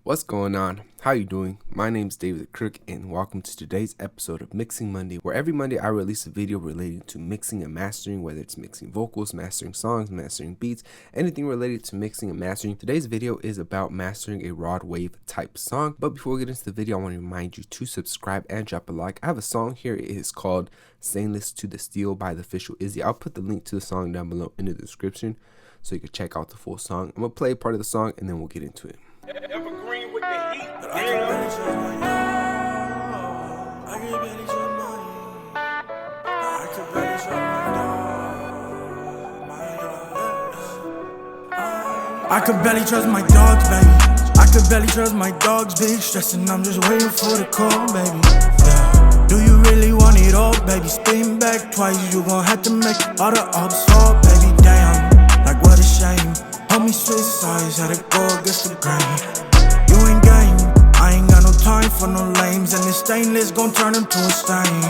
What's going on? How you doing? My name is David the Crook and welcome to today's episode of Mixing Monday, where every Monday I release a video relating to mixing and mastering, whether it's mixing vocals, mastering songs, mastering beats, anything related to mixing and mastering. Today's video is about mastering a rod wave type song, but before we get into the video, I want to remind you to subscribe and drop a like. I have a song here. It is called Stainless to the Steel by the official Izzy. I'll put the link to the song down below in the description so you can check out the full song. I'm going to play part of the song and then we'll get into it. Evergreen with the heat. I could barely trust my dogs, baby. I could barely trust my dogs, big stressing. I'm just waiting for the call, baby. Yeah. Do you really want it all, baby? Spin back twice, you gon' have to make all the ups fall, baby. Damn, like what a shame. Homie switch sides, had to go against the grain. You ain't game, I ain't got no time for no lames, and this stainless gon' turn them to a stain.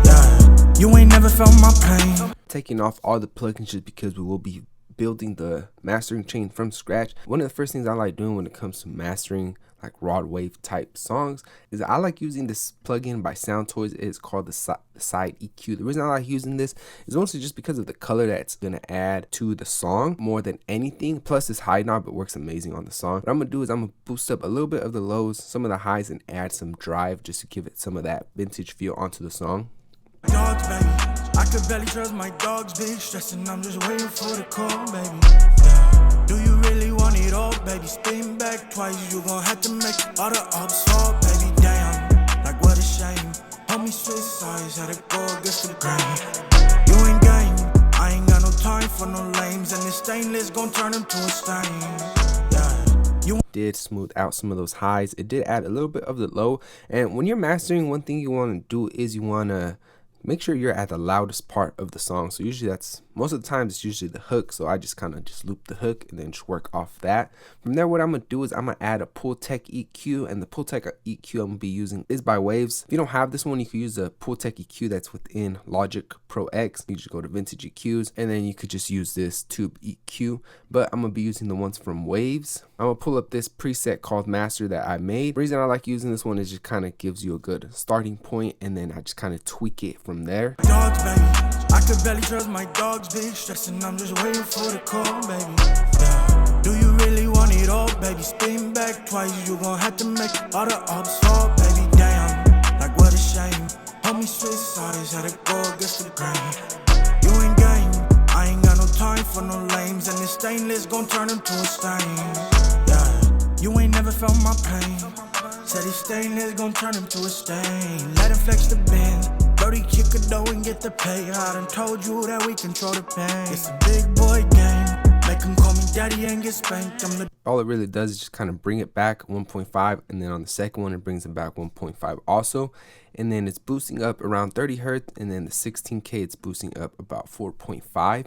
Yeah, you ain't never felt my pain. Taking off all the plugins just because we will be building the mastering chain from scratch. One of the first things I like doing when it comes to mastering like rod wave type songs is I like using this plugin by Soundcloud. It's called the side EQ. The reason I like using this is mostly just because of the color that's gonna add to the song more than anything. Plus this high knob, it works amazing on the song. What I'm gonna do is I'm gonna boost up a little bit of the lows, some of the highs, and add some drive just to give it some of that vintage feel onto the song. Dogs, baby. I could barely trust my dogs, big stressing. I'm just waiting for the call, baby. Yeah. Do you really want it all, baby? Spin back twice, you gon' have to make all the ups fall, baby. Damn, like what a shame. Homie switch sides, had to go against the grain. You ain't game, I ain't got no time for no lames, and this stainless gon' turn them to a stain. Yeah, you did smooth out some of those highs. It did add a little bit of the low, and when you're mastering, one thing you want to do is you want to make sure you're at the loudest part of the song. So usually that's, most of the times it's usually the hook. So I just kind of just loop the hook and then just work off that. From there, what I'm going to do is I'm going to add a Pull Tech EQ, and the Pull Tech EQ I'm going to be using is by Waves. If you don't have this one, you can use the Pull Tech EQ that's within Logic Pro X. You just go to Vintage EQs and then you could just use this Tube EQ, but I'm going to be using the ones from Waves. I'm going to pull up this preset called Master that I made. The reason I like using this one is just kind of gives you a good starting point, and then I just kind of tweak it from there. dogs, baby. I could barely trust my dogs, big stressing. I'm just waiting for the call, baby. Yeah. Do you really want it all, baby? Spin back twice, you gon' have to make all the ups fall, baby. Damn, like what a shame. Homie switch sides, had to go against the grain. You ain't game, I ain't got no time for no lames, and this stainless gon' turn them to a stain. Yeah, you ain't never felt my pain. Said this stainless gon' turn him to a stain. Let him flex the bend. Brody kick a dough and get the pay. I done told you that we control the pain. It's a big boy game. Make him call me daddy and get spanked. All it really does is just kind of bring it back 1.5, and then on the second one it brings it back 1.5 also, and then it's boosting up around 30 hertz, and then the 16K it's boosting up about 4.5,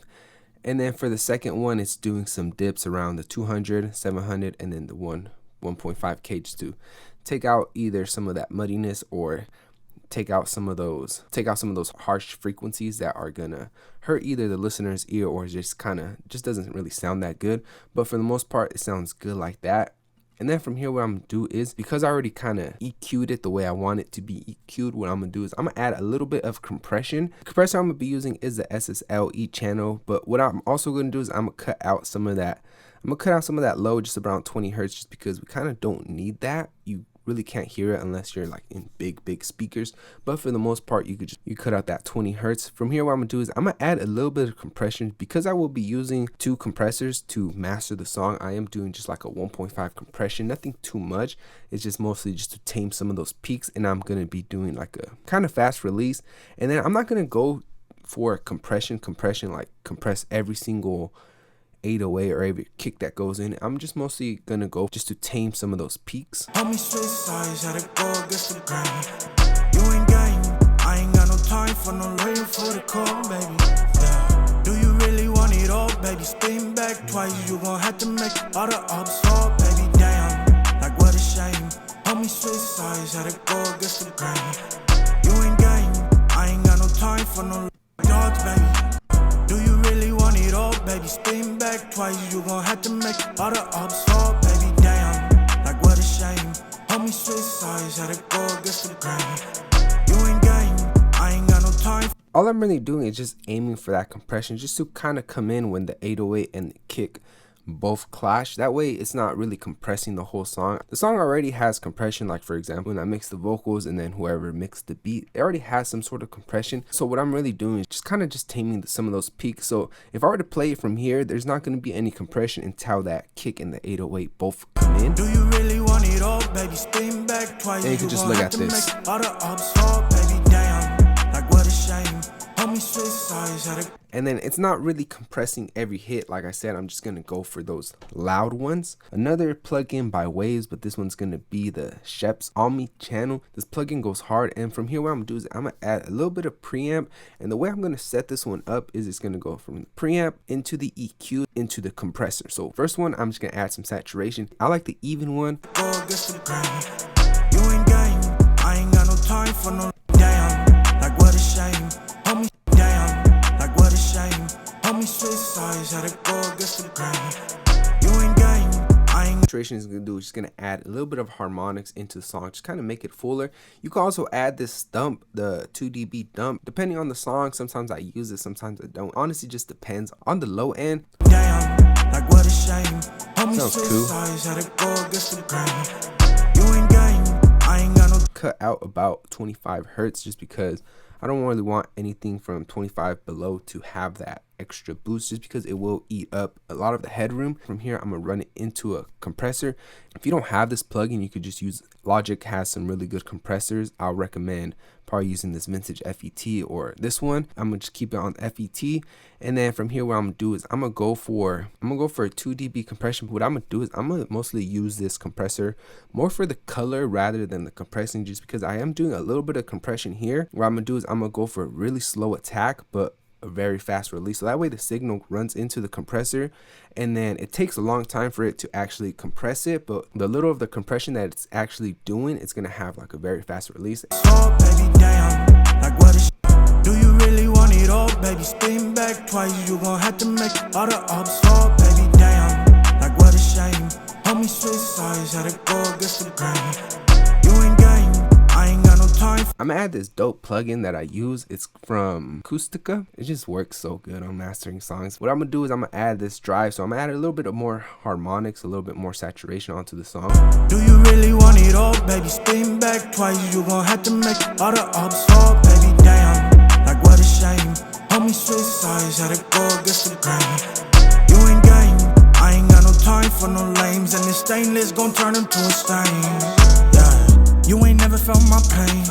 and then for the second one it's doing some dips around the 200, 700, and then the 1.5K just to take out either some of that muddiness or take out some of those harsh frequencies that are gonna hurt either the listener's ear or just doesn't really sound that good. But for the most part, it sounds good like that. And then from here, what I'm gonna do is, because I already kind of EQ'd it the way I want it to be EQ'd, what I'm gonna do is I'm gonna add a little bit of compression. The compressor I'm gonna be using is the SSLE channel, but what I'm also gonna do is I'm gonna cut out some of that. I'm gonna cut out some of that low, just around 20 hertz, just because we kind of don't need that. You really can't hear it unless you're like in big speakers, but for the most part you cut out that 20 hertz. From here, what I'm gonna do is I'm gonna add a little bit of compression, because I will be using two compressors to master the song. I am doing just like a 1.5 compression, nothing too much. It's just mostly just to tame some of those peaks, and I'm gonna be doing like a kind of fast release, and then I'm not gonna go for compression like compress every single 808 or every kick that goes in. I'm just mostly gonna go just to tame some of those peaks. Homie switch sides, had to go against the grain. You ain't game, I ain't got no time for no waiting for the call, baby. Yeah. Do you really want it all, baby? Spin back twice, you gon' have to make all the ups fall, baby. Damn, like what a shame. Homie switch sides, had to go against the grain. You ain't game, I ain't got no time for no dogs, baby. Do you really want it all, baby? Spin back twice, you gon' have to make all the ups fall, baby. Damn, like what a shame. Homie switch sides, had to go against the grain. You ain't game, I ain't got no time. All I'm really doing is just aiming for that compression, just to kind of come in when the 808 and the kick both clash. That way it's not really compressing the whole song. The song already has compression, like for example when I mix the vocals and then whoever mixed the beat, it already has some sort of compression. So what I'm really doing is just kind of just taming some of those peaks. So if I were to play it from here, there's not going to be any compression until that kick and the 808 both come in. Do you really want it all, baby? Spin back twice. And you can just look at this. All the ups fall, baby, damn. Like what a shame. Homie switch sides, had to. And then it's not really compressing every hit. Like I said, I'm just going to go for those loud ones. Another plugin by Waves, but this one's going to be the Sheps Omni channel. This plugin goes hard. And from here, what I'm going to do is I'm going to add a little bit of preamp. And the way I'm going to set this one up is it's going to go from the preamp into the EQ into the compressor. So first one, I'm just going to add some saturation. I like the even one. Go against the grain. You ain't game, I ain't got no time for no damn. Like what a shame. Homie, damn. Like what a shame. Homie switch sides, had to go against the grain. You ain't game, I ain't. Saturation is going to do is just going to add a little bit of harmonics into the song, just kind of make it fuller. You can also add this dump, the 2 dB dump, depending on the song. Sometimes I use it, sometimes I don't. Honestly, just depends. On the low end, Damn, like what a shame. Homie sounds switch cool. sides, had to go against the grain. You ain't game, I ain't got no. Cut out about 25 hertz just because I don't really want anything from 25 below to have that extra boost, just because it will eat up a lot of the headroom. From here, I'm gonna run it into a compressor. If you don't have this plugin, you could just use Logic. Has some really good compressors. I'll recommend probably using this vintage FET or this one. I'm gonna just keep it on FET, and then from here, what I'm gonna do is I'm gonna go for a 2 dB compression. But what I'm gonna do is I'm gonna mostly use this compressor more for the color rather than the compressing, just because I am doing a little bit of compression here. What I'm gonna do is I'm gonna go for a really slow attack but a very fast release, so that way the signal runs into the compressor, and then it takes a long time for it to actually compress it, but the little of the compression that it's actually doing, it's gonna have like a very fast release. Oh, baby, damn, like what a do you really want it all, baby? Spin back twice, you gon' have to make all the ups fall, baby, damn, like what a shame. Homie switch sides, had to go against the grain. You ain't game, I ain't got no time. I'm gonna add this dope plugin that I use. It's from Acoustica. It just works so good on mastering songs. What I'm gonna do is I'm gonna add this drive. So I'm gonna add a little bit of more harmonics, a little bit more saturation onto the song. Do you really want it all, baby? Spin back twice, you gon' have to make all the ups fall, baby, damn. Like what a shame. Homie switch sides, had to go against the grain. You ain't game, I ain't got no time for no lames, and this stainless gon' turn them to a stain. Yeah, you ain't never felt my pain.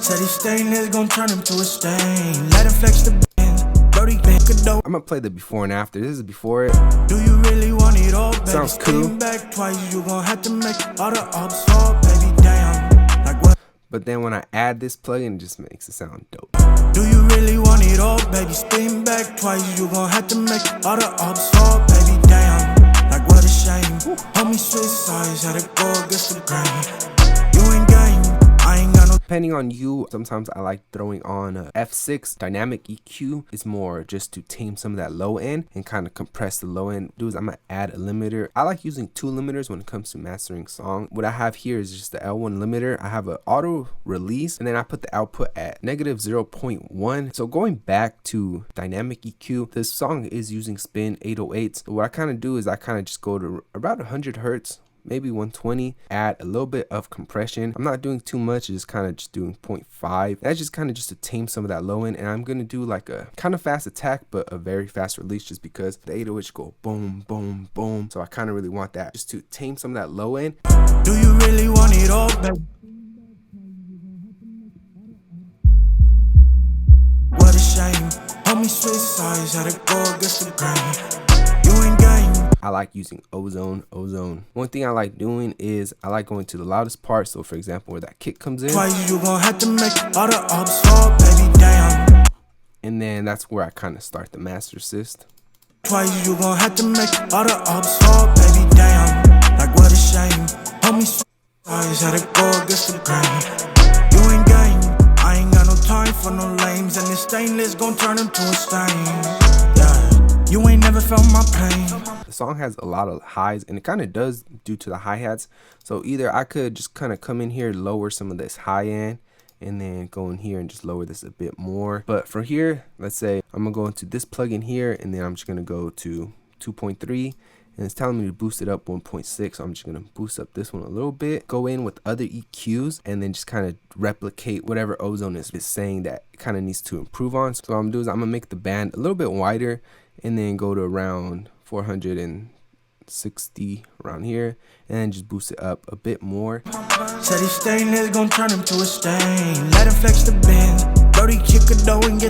Said this stainless gon' turn him to a stain. Let him flex the bend, dirty bank of dope. I'm gonna play the before and after. This is before it. Do you really want it all, baby? Sounds cool. Spin back twice, you gon' have to make all the ups fall, baby, damn. Like what? But then when I add this plugin, it just makes it sound dope. Do you really want it all, baby? Spin back twice, you gon' have to make all the ups fall, baby, damn. Like what a shame. Homie switch sides, had to go against the grain. You ain't game, I ain't got no. Depending on you, sometimes I like throwing on a F6 dynamic EQ. It's more just to tame some of that low end and kind of compress the low end. I'm gonna add a limiter. I like using 2 limiters when it comes to mastering song. What I have here is just the L1 limiter. I have an auto release, and then I put the output at -0.1. So going back to dynamic EQ, this song is using spin 808s. What I kind of do is I kind of just go to about 100 hertz, maybe 120, add a little bit of compression. I'm not doing too much, just kind of just doing 0.5. That's just kind of just to tame some of that low end, and I'm gonna do like a kind of fast attack but a very fast release, just because the 808s go boom boom boom, so I kind of really want that just to tame some of that low end. Do you really want it all, baby? What a shame. Homie switch sides, had to go against the grain. You ain't game. I like using Ozone. One thing I like doing is I like going to the loudest part. So for example, where that kick comes in, Twice you gon' have to make all the ups fall, baby, damn. and then that's where I kind of start the master assist. Twice you gon' have to make all the ups fall, baby, damn. Like what a shame. Homie switch sides, had to go against the grain. You ain't game, I ain't got no time for no lames, and this stainless gon' turn him to a stain. Yeah, you ain't never felt my pain. The song has a lot of highs, and it kind of does due to the hi-hats. So either I could just kind of come in here, lower some of this high end, and then go in here and just lower this a bit more. But from here, let's say I'm gonna go into this plugin here, and then I'm just gonna go to 2.3, and it's telling me to boost it up 1.6. So I'm just gonna boost up this one a little bit, go in with other EQs, and then just kind of replicate whatever Ozone is saying that it kind of needs to improve on. So what I'm gonna do is I'm gonna make the band a little bit wider, and then go to around 460 around here, and then just boost it up a bit more. Said he's stainless, gon' turn him to a stain. Let him flex the bins.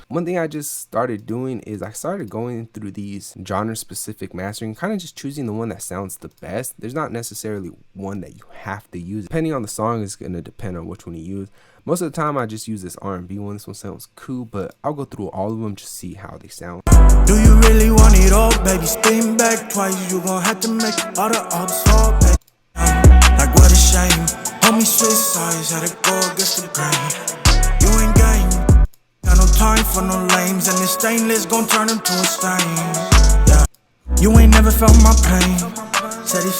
One thing I just started doing is I started going through these genre specific mastering, kind of just choosing the one that sounds the best. There's not necessarily one that you have to use. Depending on the song, is going to depend on which one you use. Most of the time I just use this R&B one. This one sounds cool, but I'll go through all of them just see how they sound. Do you really want it all, baby? Spin back twice, you gon' have to make all the ups fall back. Like what a shame, homie switch sides, had to go against the grain. You ain't game, got no time for no lames, and this stainless gon' turn him to a stain. Yeah, you ain't never felt my pain. Said he.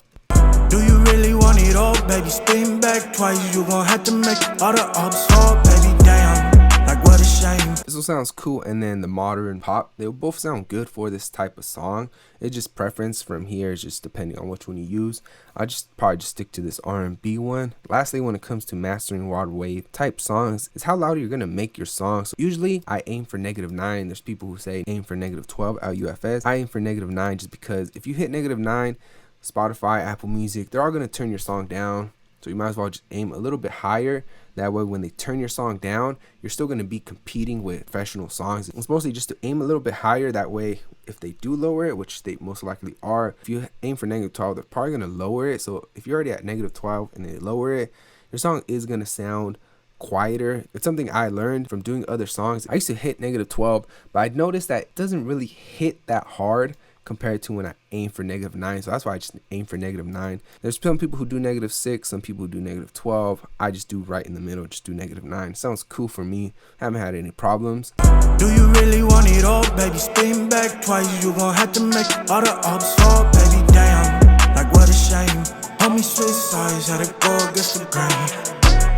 Do you really want it all, baby? Spin back twice, you gon' have to make all the ups fall, baby. Damn, like what a shame. This one sounds cool, and then the modern pop, they both sound good for this type of song. It's just preference from here, is just depending on which one you use. I just probably just stick to this R&B one. Lastly, when it comes to mastering water wave type songs, is how loud you're gonna make your song. So usually I aim for -9. There's people who say aim for -12 LUFS. I aim for -9 just because if you hit -9, Spotify, Apple Music, they're all going to turn your song down. So you might as well just aim a little bit higher. That way when they turn your song down, you're still going to be competing with professional songs. It's mostly just to aim a little bit higher. That way if they do lower it, which they most likely are, if you aim for -12, they're probably going to lower it. So if you're already at -12 and they lower it, your song is going to sound quieter. It's something I learned from doing other songs. I used to hit -12, but I noticed that it doesn't really hit that hard compared to when I aim for -9. So that's why I just aim for -9. There's some people who do -6, some people who do -12. I just do right in the middle, just do -9. Sounds cool for me. Haven't had any problems. Do you really want it all, baby? Spin back twice, you gon' have to make all the ups fall, baby. Damn, like what a shame. Homie switch sides, had to go against the grain.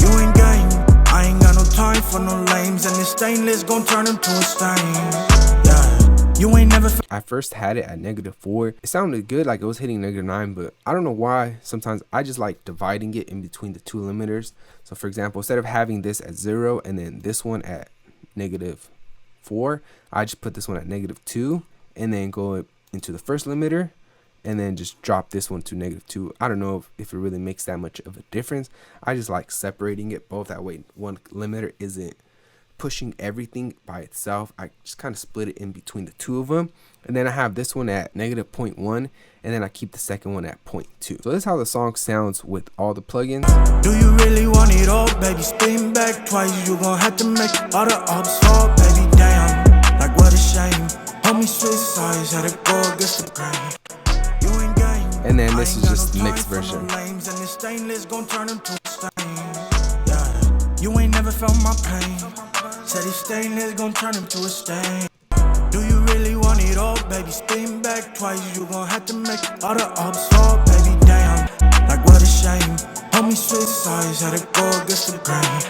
You ain't game, I ain't got no time for no lames, and this stainless gon' turn him to a stain. Yeah. You ain't never. I first had it at -4. It sounded good, like it was hitting -9, but I don't know why. Sometimes I just like dividing it in between the two limiters. So for example, instead of having this at 0 and then this one at -4, I just put this one at -2 and then go into the first limiter and then just drop this one to -2. I don't know if it really makes that much of a difference. I just like separating it both. That way one limiter isn't pushing everything by itself. I just kind of split it in between the two of them, and then I have this one at -0.1, and then I keep the second one at 0.2. So this is how the song sounds with all the plugins. Do you really want it all, baby? Spin back twice, you gon' have to make all the ups fall, baby. Damn, like what a shame. Homie switch sides, had to go against the grain. You ain't game, and then this is just the mixed version. And this stainless gon' turn him to a stain. Yeah, you ain't never felt my pain. Said he's stainless, gon' turn him to a stain. Do you really want it all, baby? Spin back twice, you gon' have to make all the ups fall, baby. Damn, like what a shame. Homie switch sides, had to go against the grain.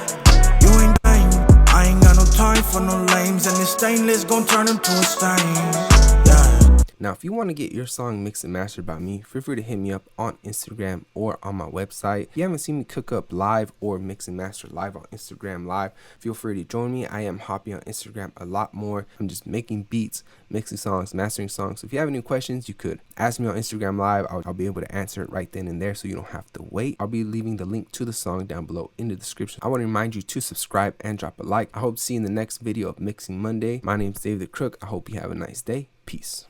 You ain't game, I ain't got no time for no lames, and this stainless gon' turn him to a stain. Yeah. Now, if you want to get your song mixed and mastered by me, feel free to hit me up on Instagram or on my website. If you haven't seen me cook up live or mix and master live on Instagram live, feel free to join me. I am hopping on Instagram a lot more. I'm just making beats, mixing songs, mastering songs. So if you have any questions, you could ask me on Instagram live. I'll be able to answer it right then and there, so you don't have to wait. I'll be leaving the link to the song down below in the description. I want to remind you to subscribe and drop a like. I hope to see you in the next video of Mixing Monday. My name is David the Crook. I hope you have a nice day. Peace.